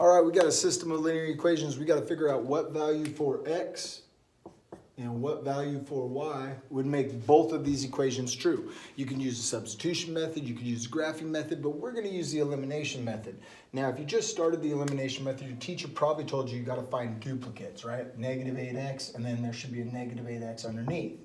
All right, we got a system of linear equations. We got to figure out what value for x and what value for y would make both of these equations true. You can use the substitution method, you can use the graphing method, but we're going to use the elimination method. Now, if you just started the elimination method, your teacher probably told you got to find duplicates, right? Negative 8x, and then there should be a negative 8x underneath.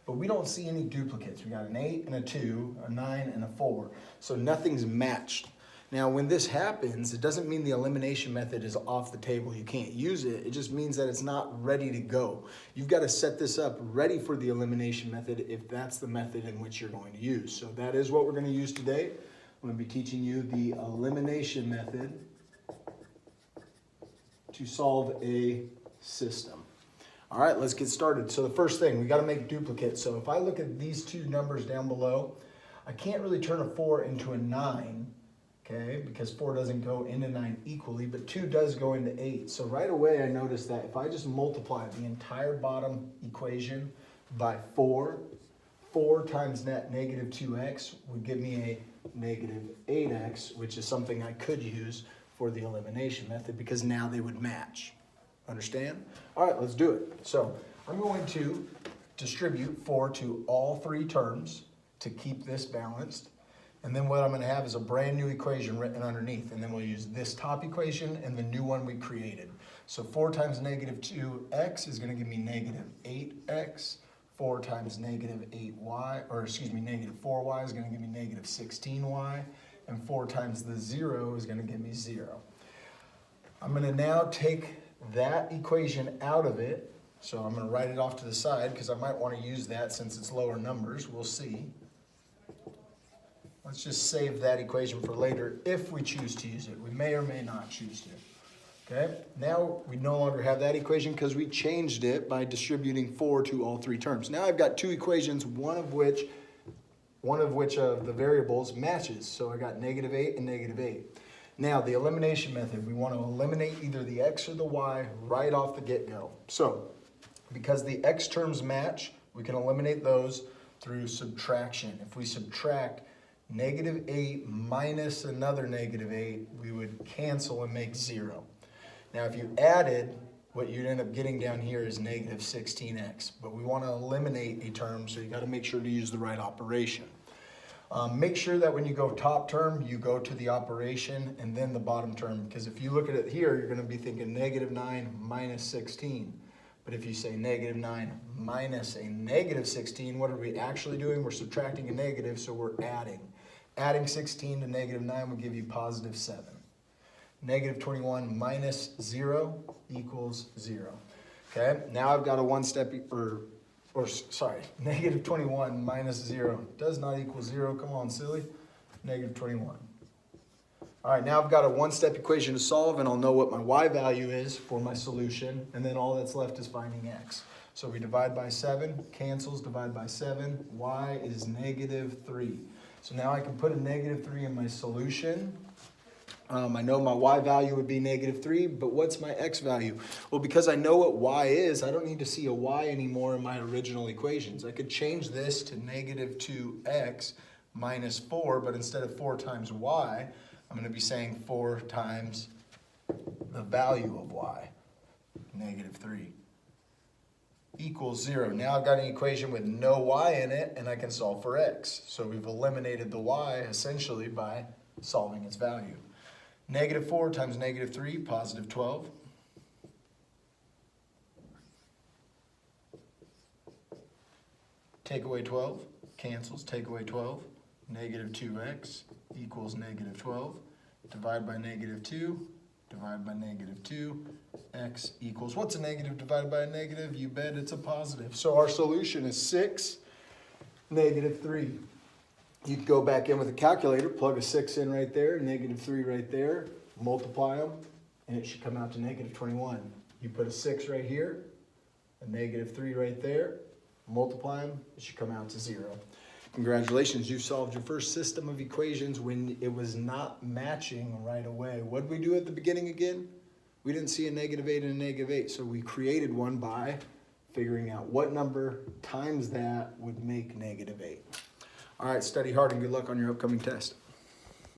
But we don't see any duplicates. We got an 8 and a 2, a 9 and a 4. So nothing's matched. Now, when this happens, it doesn't mean the elimination method is off the table. You can't use it. It just means that it's not ready to go. You've got to set this up ready for the elimination method if that's the method in which you're going to use. So that is what we're going to use today. I'm going to be teaching you the elimination method to solve a system. All right, let's get started. So the first thing, we got to make duplicates. So if I look at these two numbers down below, I can't really turn a 4 into a 9. Okay, because 4 doesn't go into 9 equally, but 2 does go into 8. So right away I notice that if I just multiply the entire bottom equation by 4, 4 times that negative 2x would give me a negative 8x, which is something I could use for the elimination method because now they would match. Understand? All right, let's do it. So I'm going to distribute 4 to all three terms to keep this balanced. And then what I'm going to have is a brand new equation written underneath. And then we'll use this top equation and the new one we created. So 4 times negative 2x is going to give me negative 8x. 4 times negative 8y, or excuse me, negative 4y is going to give me negative 16y. And 4 times the 0 is going to give me 0. I'm going to now take that equation out of it. So I'm going to write it off to the side because I might want to use that since it's lower numbers. We'll see. Let's just save that equation for later if we choose to use it. We may or may not choose to. Okay, now we no longer have that equation because we changed it by distributing 4 to all three terms. Now I've got two equations, one of which of the variables matches. So I got negative 8 and negative 8. Now the elimination method, we want to eliminate either the x or the y right off the get-go. So because the x terms match, we can eliminate those through subtraction. If we subtract negative 8 minus another negative 8, we would cancel and make 0. Now if you added, what you'd end up getting down here is negative 16x. But we want to eliminate a term, so you got to make sure to use the right operation. Make sure that when you go top term, you go to the operation and then the bottom term. Because if you look at it here, you're going to be thinking negative 9 minus 16. But if you say negative 9 minus a negative 16, what are we actually doing? We're subtracting a negative, so we're adding. Adding 16 to negative 9 would give you positive 7. Negative 21 minus 0 equals 0. Okay, now I've got a one-step, negative 21 minus 0 does not equal 0. Come on, silly. Negative 21. All right, now I've got a one-step equation to solve, and I'll know what my y value is for my solution, and then all that's left is finding x. So we divide by 7, cancels, divide by 7, y is negative 3. So now I can put a negative 3 in my solution. I know my y value would be negative 3, but what's my x value? Well, because I know what y is, I don't need to see a y anymore in my original equations. I could change this to negative 2x minus 4, but instead of 4 times y, I'm going to be saying 4 times the value of y, negative 3, equals 0. Now I've got an equation with no y in it, and I can solve for x. So we've eliminated the y essentially by solving its value. Negative 4 times negative 3, positive 12. Take away 12, cancels, take away 12. Negative 2x equals negative 12. Divide by negative 2, divide by negative 2, x equals, what's a negative divided by a negative? You bet it's a positive. So our solution is 6, negative 3. You can go back in with a calculator, plug a 6 in right there, negative 3 right there, multiply them, and it should come out to negative 21. You put a 6 right here, a negative 3 right there, multiply them, it should come out to 0. Congratulations, you solved your first system of equations when it was not matching right away. What did we do at the beginning again? We didn't see a negative 8 and a negative 8, so we created one by figuring out what number times that would make negative 8. All right, study hard and good luck on your upcoming test.